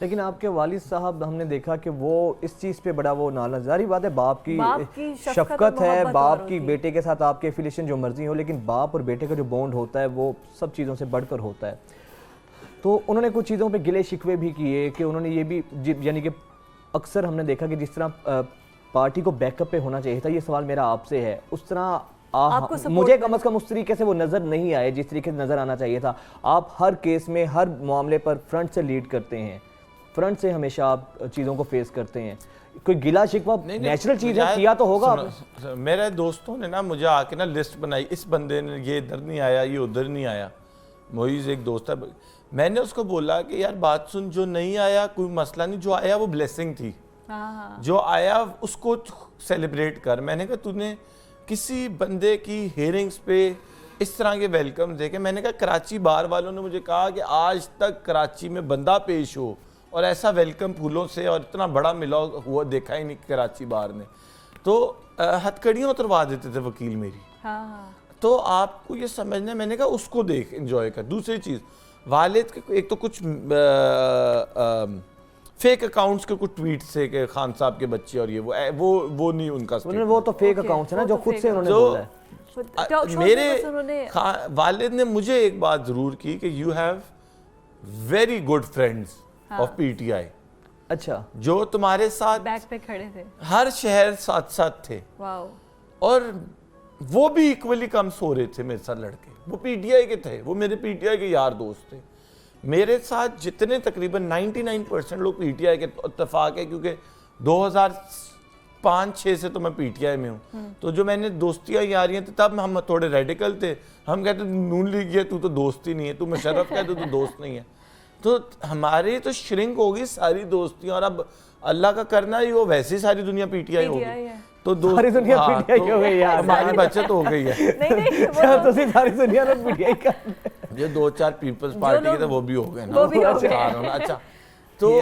لیکن آپ کے والد صاحب ہم نے دیکھا کہ وہ اس چیز پہ بڑا وہ ناظاری بات ہے، باپ کی شفقت ہے، باپ کی بیٹے کے ساتھ آپ کے ایفیلیشن جو مرضی ہو، لیکن باپ اور بیٹے کا جو بونڈ ہوتا ہے وہ سب چیزوں سے بڑھ کر ہوتا ہے۔ تو انہوں نے کچھ چیزوں پہ گلے شکوے بھی کیے کہ انہوں نے یہ بھی یعنی کہ اکثر ہم نے دیکھا کہ جس طرح پارٹی کو بیک اپ پہ ہونا چاہیے تھا، یہ سوال میرا آپ سے ہے، اس طرح مجھے کم از کم اس طریقے سے وہ نظر نہیں آئے جس طریقے سے نظر آنا چاہیے تھا۔ آپ ہر کیس میں ہر معاملے پر فرنٹ سے لیڈ کرتے ہیں، فرنٹ سے ہمیشہ آپ چیزوں کو فیس کرتے ہیں، کوئی گلا شکوہ نیچرل چیز ہے، کیا تو ہوگا۔ میرے دوستوں نے نا مجھے آ کے نا لسٹ بنائی، اس بندے نے یہ ادھر نہیں آیا، یہ ادھر نہیں آیا۔ معیز ایک دوست ہے، میں نے اس کو بولا کہ یار بات سن، جو نہیں آیا کوئی مسئلہ نہیں، جو آیا وہ بلیسنگ تھی، جو آیا اس کو سیلیبریٹ کر۔ میں نے کہا تو نے کسی بندے کی ہیئرنگز پہ اس طرح کے ویلکم دیکھے؟ میں نے کہا کراچی بار والوں نے مجھے کہا کہ آج تک کراچی میں بندہ پیش ہو اور ایسا ویلکم پھولوں سے اور اتنا بڑا ملا ہوا دیکھا ہی نہیں کراچی بار نے۔ تو ہتھکڑیاں اتروا دیتے تھے وکیل میری۔ تو آپ کو یہ سمجھنا، میں نے کہا اس کو دیکھ انجوائے کر۔ دوسری چیز، والد کے ایک تو کچھ فیک اکاؤنٹس کے کچھ ٹویٹ سے کہ خان صاحب کے بچے اور یہ وہ نہیں ان کا، وہ تو فیک اکاؤنٹس ہیں نا جو خود سے انہوں نے بولا ہے۔ میرے والد نے مجھے ایک بات ضرور کی کہ you have very good friends of P T I, اچھا، جو تمہارے ساتھ بیک پہ کھڑے تھے، ہر شہر ساتھ ساتھ تھے، اور وہ بھی ایکولی کم سو رہے تھے میرے ساتھ لڑکے، وہ پی ٹی آئی کے تھے، وہ میرے پی ٹی آئی کے یار دوست تھے۔ میرے ساتھ جتنے تقریباً 99% لوگ پی ٹی آئی کے اتفاق ہے، کیونکہ 2005-6 سے تو میں پی ٹی آئی میں ہوں، تو جو میں نے دوستیاں یاریاں تھے تب ہم تھوڑے ریڈیکل تھے، ہم کہتے نون لیگ ہے تو دوست ہی نہیں ہے، تو مشرف کہتے تو دوست نہیں ہے۔ تو ہماری تو شرنک ہوگی ساری دوستیاں، اور اب اللہ کا کرنا ہی وہ ویسے ساری دنیا پی ٹی آئی ہوگی، تو ساری دنیا پی ٹی آئی ہو گئی یار، ہماری بچت ہو گئی ہے۔ ساری دنیا میں پی ٹی آئی کا جو 2-4 پیپلز پارٹی کے تھے وہ بھی ہو گئے نا۔ اچھا، تو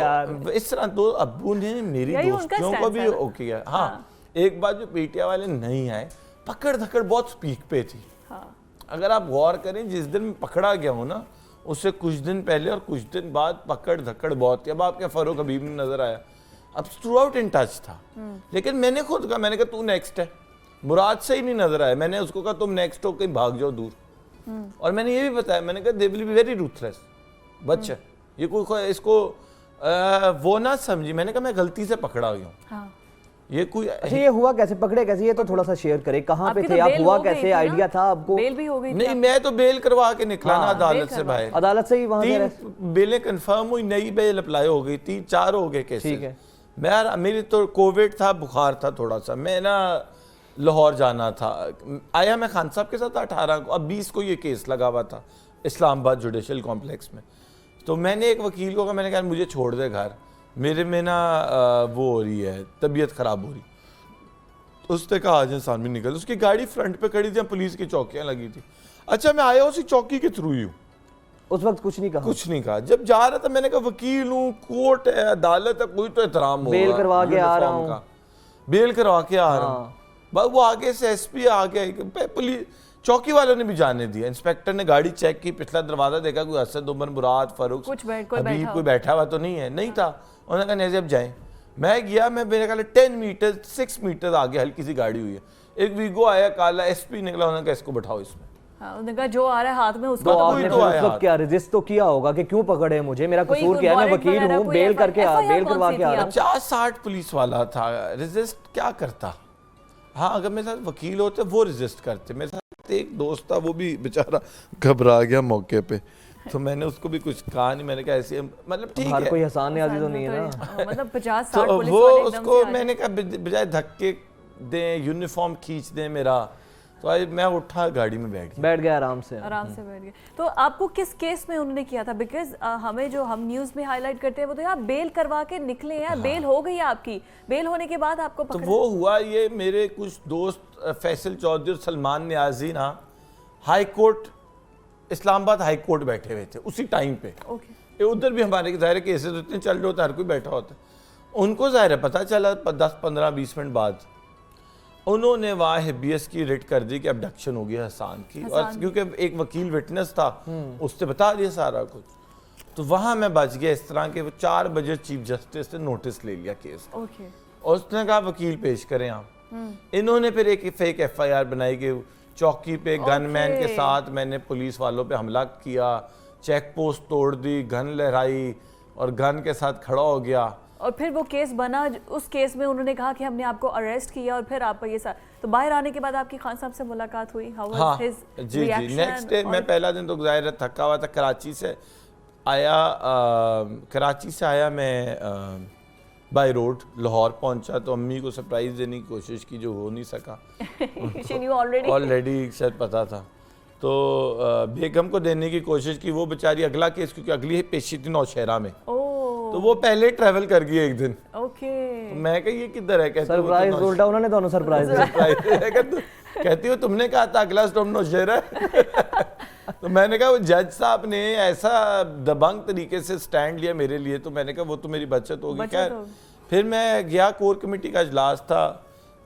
اس طرح دو ابو نے میری دوستیوں کو بھی او کیا۔ ہاں، ایک بات جو پی ٹی آئی والے نہیں آئے، پکڑ دھکڑ بہت سپیک پہ تھی۔ اگر آپ غور کریں، جس دن پکڑا گیا ہوں نا، اس سے کچھ دن پہلے اور کچھ دن بعد پکڑ دھکڑ بہت تھی۔ اب آپ کے فاروق حبیب نے نظر آیا، اب تھرو آؤٹ ان ٹچ تھا، لیکن میں نے خود کہا، میں نے کہا تو نیکسٹ ہے، مراد سے ہی نہیں نظر آیا، میں نے اس کو کہا تم نیکسٹ ہو، کہیں بھاگ جاؤ دور۔ اور میں نے یہ بھی بتایا، میں نے کہا they will be very ruthless بچہ، یہ کوئی اس کو وہ نہ سمجھی۔ میں نے کہا میں غلطی سے پکڑا ہوئی ہوں، یہ کوئی اچھا یہ ہوا کیسے، پکڑے کیسے، یہ تو تھوڑا سا شیئر کرے، کہاں پہ تھے آپ، ہوا کیسے، آئیڈیا تھا آپ کو؟ بیل بھی ہو گئی؟ نہیں، میں تو بیل کروا کے نکلا نا عدالت سے باہر، عدالت سے ہی وہاں 3 بیلیں کنفرم ہوئی، نئی بیل اپلائی ہو گئی، 3-4 ہو گئے کیسز۔ میری تو کووڈ تھا، بخار تھا تھوڑا سا، میں نا لاہور جانا تھا، آیا میں خان صاحب کے ساتھ 18 کو، اب 20 کو یہ کیس لگا ہوا تھا اسلام آباد جوڈیشل کمپلیکس میں۔ تو میں نے ایک وکیل کو کہا، میں نے کہا مجھے چھوڑ دے گھر، میرے میں نا وہ ہو رہی ہے، طبیعت خراب ہو رہی۔ اس نے کہا آج سامنے نکل، اس کی گاڑی فرنٹ پہ کھڑی تھی، پولیس کی چوکیاں لگی تھی۔ اچھا میں آیا اسی چوکی کے تھرو ہی ہوں، اس وقت کچھ نہیں کہا، جب جا رہا تھا میں نے کہا وکیل ہوں، کورٹ ہے، عدالت ہے، کوئی تو احترام ہوگا، بیل کروا کے آ رہا ہوں، بیل کروا کے آ رہا ہوں۔ وہ آگے سے ایس پی آگے، پولیس چوکی والوں نے بھی جانے دیا، انسپیکٹر نے گاڑی چیک کی، پچھلا دروازہ دیکھا، کوئی اسد، عمر، مراد، فاروق، حبیب کوئی بیٹھا ہوا تو نہیں تھا۔ انہوں نے کہا نیازی اب جائیں، میں گیا، میں میرے خیال 10 میٹر 6 میٹر آگے ہلکی سی گاڑی ہوئی ہے، ایک ویگو آیا کالا، ایس پی نکلا، انہوں نے کہا اس کو بٹھاؤ اس میں۔ انہوں نے کہا جو آ رہا ہے ہاتھ میں اس کو، آپ نے اس وقت کیا ریزسٹ تو کیا ہوگا کہ کیوں پکڑے مجھے، میرا قصور کیا ہے، میں وکیل ہوں، بیل کروا کے آ رہا ہوں۔ 50-60 پولیس والا تھا، ریزسٹ کیا کرتا؟ ہاں اگر میرے ساتھ وکیل ہوتے وہ ریزسٹ کرتے۔ میرے ساتھ ایک دوست تھا، وہ بھی بیچارہ گھبرا گیا موقع پہ، تو میں نے اس کو بھی کچھ کہا نہیں، میں نے کہا ایسے مطلب ٹھیک ہے، ہر کوئی حسان عزیز تو نہیں ہے نا، مطلب 50-60 پولیس وہ والے اس کو میں نے کہا بجائے دھکے دیں، یونیفارم کھینچ دیں میرا، تو میں اٹھا گاڑی میں بیٹھ گیا آرام سے بیٹھ گیا۔ تو آپ کو کس کیس میں انہوں نے کیا تھا؟ بیکاز ہمیں جو ہم نیوز میں ہائی لائٹ کرتے ہیں وہ تو یار بیل کروا کے نکلے ہیں، بیل ہو گئی آپ کی، بیل ہونے کے بعد آپ کو تو وہ ہوا یہ، میرے کچھ دوست فیصل چودھری اور سلمان نیازی نا ہائی کورٹ اسلام آباد ہائی کورٹ بیٹھے ہوئے تھے اسی ٹائم پہ، ادھر بھی ہمارے ظاہر کیسز اتنے چل رہے ہوتے، ہر کوئی بیٹھا ہوتا ہے، ان کو ظاہر ہے پتہ چلا 10-15-20 منٹ بعد، انہوں نے وہاں ہیبیس کی ریٹ کر دی کہ ابڈکشن ہو گیا حسان کی، اور کیونکہ ایک وکیل وٹنس تھا، اس نے بتا دیا سارا کچھ۔ تو وہاں میں بچ گیا اس طرح کہ وہ 4 بجے چیف جسٹس نے نوٹس لے لیا کیس کا, اور اس نے کہا وکیل پیش کریں آپ. انہوں نے پھر ایک فیک FIR بنائی کہ چوکی پہ گن مین کے ساتھ میں نے پولیس والوں پہ حملہ کیا, چیک پوسٹ توڑ دی, گن لہرائی اور گن کے ساتھ کھڑا ہو گیا. اور پھر وہ کیس بنا, اس کیس میں انہوں نے کہا کہ ہم نے آپ کو اریسٹ کیا, اور پھر آپ کا یہ ساتھ. تو باہر آنے کے بعد آپ کی خان صاحب سے ملاقات ہوئی, ہاں جی نیکسٹ ڈے میں پہلا دن تو ظاہر تھکا ہوا تھا, کراچی سے آیا میں بائی روڈ لاہور پہنچا, تو امی کو سرپرائز دینے کی کوشش کی جو ہو نہیں سکا, آلریڈی شاید پتا تھا. تو بیگم کو دینے کی کوشش کی, وہ بیچاری اگلا کیس کیونکہ اگلی پیشی تھی نوشہرہ میں, تو وہ پہلے ٹریول کر گئی ایک دن. میں کہ یہ کدھر ہے, کہتی سرپرائز الٹا انہوں نے دونوں سرپرائز کہتی ہو تم نے کہا تھا اگلا سٹاپ نوشہرہ ہے. تو میں نے کہا وہ جج صاحب نے ایسا دبنگ طریقے سے سٹینڈ لیا میرے لیے, تو میں نے کہا وہ تو میری بچت ہوگی. خیر پھر میں گیا, کور کمیٹی کا اجلاس تھا,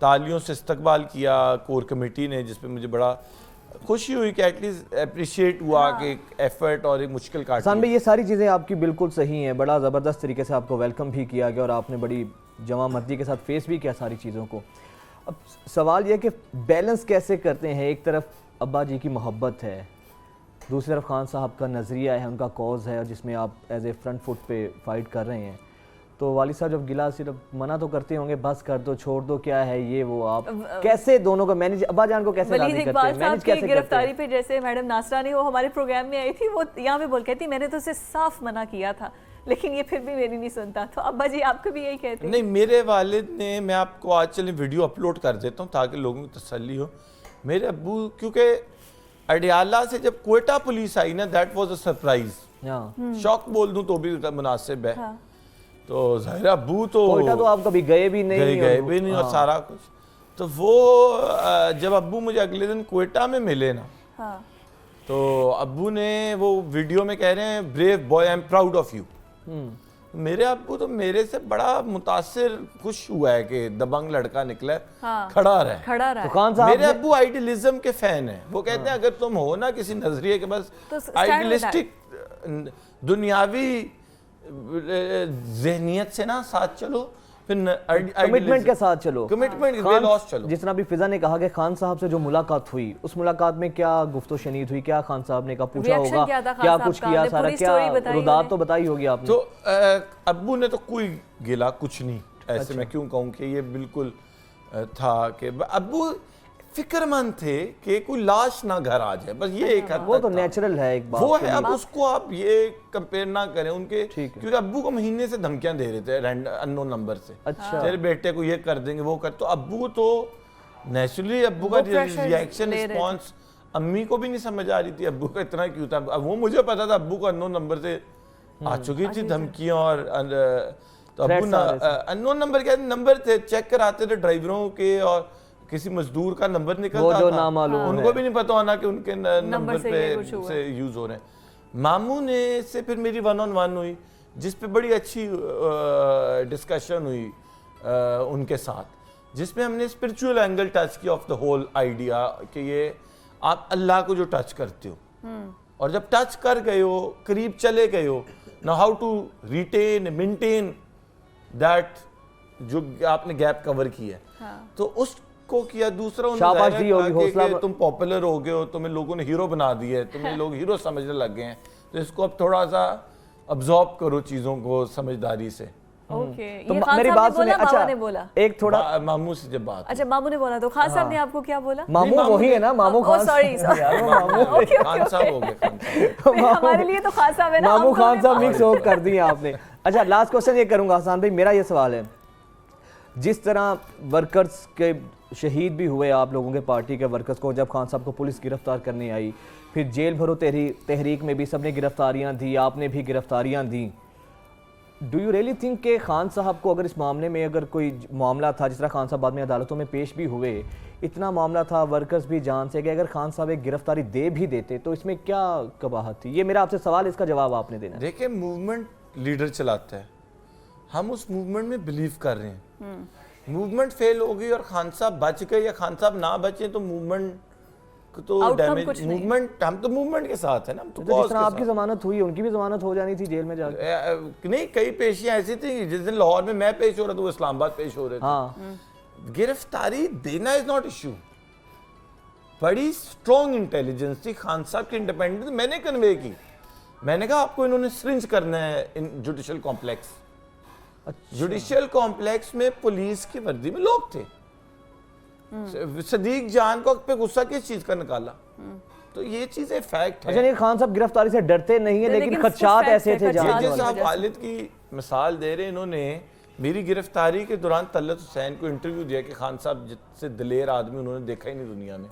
تالیوں سے استقبال کیا کور کمیٹی نے, جس پہ مجھے بڑا خوشی ہوئی کہ ایٹ لیسٹ اپریشیٹ ہوا کہ ایک ایفرٹ اور ایک مشکل کاٹ. حسان بھائی یہ ساری چیزیں آپ کی بالکل صحیح ہیں, بڑا زبردست طریقے سے آپ کو ویلکم بھی کیا گیا اور آپ نے بڑی جمع مرضی کے ساتھ فیس بھی کیا ساری چیزوں کو. اب سوال یہ کہ بیلنس کیسے کرتے ہیں, ایک طرف ابا جی کی محبت ہے, دوسری طرف خان صاحب کا نظریہ ہے, ان کا کوز ہے, جس میں آپ ایز اے فرنٹ فٹ پہ فائٹ کر رہے ہیں. تو والد صاحب جب گلا صرف منع تو کرتے ہوں گے, بس کر دو, چھوڑ دو, کیا ہے یہ وہ, آپ کیسے دونوں کو مینیج, ابا جان کو کیسے راضی کرتے ہیں, مینیج کیسے کرتے ہیں؟ گرفتاری پہ جیسے میڈم ناصرانی وہ ہمارے پروگرام میں آئی تھی, وہ یہاں پہ بول کہتی میں نے تو اسے صاف منع کیا تھا لیکن یہ پھر بھی میری نہیں سنتا. تو ابا جی آپ کو بھی یہی کہتے ہیں؟ نہیں, میرے والد نے, میں آپ کو آج چلیں ویڈیو اپلوڈ کر دیتا ہوں تاکہ لوگوں کی تسلی ہو. میرے ابو کیونکہ اڈیالہ سے جب کوئٹہ پولیس آئی نا, دیٹ واز اے سرپرائز, شوق بول دوں تو بھی مناسب ہے. تو ظاہر ابو تو کوئٹہ تو آپ کبھی گئے بھی نہیں اور سارا کچھ. تو وہ جب ابو مجھے اگلے دن کوئٹہ میں ملے نا, تو ابو نے وہ ویڈیو میں کہہ رہے ہیں brave boy, I am proud of you. میرے ابو تو میرے سے بڑا متاثر خوش ہوا ہے کہ دبنگ لڑکا نکلا کھڑا رہا. میرے ابو آئیڈیلزم کے فین ہیں, وہ کہتے ہیں اگر تم ہو نا کسی نظریے کے بس آئیڈیلسٹک دنیاوی ذہنیت سے نا ساتھ چلو, پھر کمٹمنٹ کے ساتھ چلو, جس طرح بھی فضا نے کہا کہ خان صاحب سے جو ملاقات ہوئی, اس ملاقات میں کیا گفت و شنید ہوئی, کیا خان صاحب نے کہا, پوچھا ہوگا کیا کچھ کیا, سارا کیا ردات تو بتائی ہوگی آپ نے. تو ابو نے تو کوئی گلا کچھ نہیں, ایسے میں کیوں کہوں کہ یہ بالکل تھا کہ ابو فکر مند تھے کہ کوئی لاش نہ گھر آ جائے, بس یہ ایک وہ تو نیچرل ہے ایک بات, وہ ہے. اب اس کو آپ یہ کمپیئر نہ کریں ان کے, کیونکہ ابو کو مہینے سے دھمکیاں دے رہے تھے انون نمبر سے, تیرے بیٹے کو یہ کر دیں گے وہ کر. تو ابو تو نیچرلی ابو کا ریئیکشن رسپانس امی کو بھی نہیں سمجھ آ رہی تھی ابو کا اتنا کیوں تھا. اب وہ مجھے پتا تھا ابو کو انون نمبر سے آ چکی تھی دھمکیاں, اور تو ابو انون نمبر کیا نمبر تھے, چیک کراتے تھے ڈرائیوروں کے, اور کسی مزدور کا نمبر نکلتا تھا, ان کو بھی نہیں پتا ہونا کہ ان کے نمبر پہ سے یوز ہو رہے ہیں. ماموں نے سے پھر میری 1-on-1 ہوئی, جس پہ بڑی اچھی ڈسکشن ہوئی ان کے ساتھ, جس میں ہم نے اسپرچول اینگل ٹچ کیا آف دا ہول آئیڈیا کہ یہ آپ اللہ کو جو ٹچ کرتے ہو, اور جب ٹچ کر گئے ہو, قریب چلے گئے ہو, نا how to retain maintain that جو آپ نے گیپ کور کیا ہے, تو اس کو کیا. دوسرا کہ تم پاپولر ہو گئے ہو, تمہیں لوگوں نے ہیرو بنا دیا ہے, تمہیں لوگ ہیرو سمجھنے لگ گئے ہیں, تو اس کو اب تھوڑا سا ابزارب کرو چیزوں کو سمجھداری سے. تو میری بات سنیں, اچھا ایک تھوڑا ماموں سے جب بات, اچھا ماموں نے بولا, تو خان صاحب نے آپ کو کیا بولا؟ ماموں وہی ہے نا, ماموں خان صاحب ہو گئے, ہمارے لیے تو خان صاحب ہے نا, ماموں خان صاحب مکس ہو کر دیے آپ نے. اچھا لاسٹ کوسچن یہ کروں گا حسان بھائی, میرا یہ سوال ہے, جس طرح ورکرز کے شہید بھی ہوئے آپ لوگوں کے پارٹی کے ورکرز کو, جب خان صاحب کو پولیس گرفتار کرنے آئی, پھر جیل بھرو تحریک میں بھی سب نے گرفتاریاں دی, آپ نے بھی گرفتاریاں دیں, ڈو یو ریئلی تھنک کہ خان صاحب کو اگر اس معاملے میں اگر کوئی معاملہ تھا, جس طرح خان صاحب بعد میں عدالتوں میں پیش بھی ہوئے, اتنا معاملہ تھا, ورکرز بھی جان سے گئے, اگر خان صاحب ایک گرفتاری دے بھی دیتے تو اس میں کیا قباحت تھی؟ یہ میرا آپ سے سوال, اس کا جواب آپ نے دینا. دیکھیں موومنٹ لیڈر چلاتا ہے, ہم اس موومنٹ میں بلیو کر رہے ہیں. موومنٹ فیل ہو گئی اور خان صاحب بچ گئے یا خان صاحب نہ بچے تو موومنٹ تو ڈیمیج موومنٹ، ہم تو موومنٹ کے ساتھ ہیں نا. جس طرح آپ کی ضمانت ہوئی ان کی بھی ضمانت ہو جانی تھی جیل میں جا کے. نہیں کئی پیشیاں ایسی تھیں جس دن لاہور میں میں پیش ہو رہا تھا وہ اسلام آباد پیش ہو رہے تھے. گرفتاری دینا از ناٹ ایشو. بڑی اسٹرانگ انٹیلیجنس تھی خان صاحب کی انڈیپینڈنس. میں نے کنوے کی, میں نے کہا آپ کو انہوں نے سرنج کرنا ہے جوڈیشل کمپلیکس. جوڈیشل کمپلیکس میں پولیس کی وردی میں لوگ تھے. صدیق جان کو پہ غصہ کس چیز کا نکالا؟ تو یہ چیزیں فیکٹ ہے. اچھا نہیں خان صاحب گرفتاری سے ڈرتے نہیں ہیں لیکن خدشات ایسے تھے. جیسے آپ والد کی مثال دے رہے ہیں, انہوں نے میری گرفتاری کے دوران طلعت حسین کو انٹرویو دیا کہ خان صاحب سے دلیر آدمی انہوں نے دیکھا ہی نہیں دنیا میں.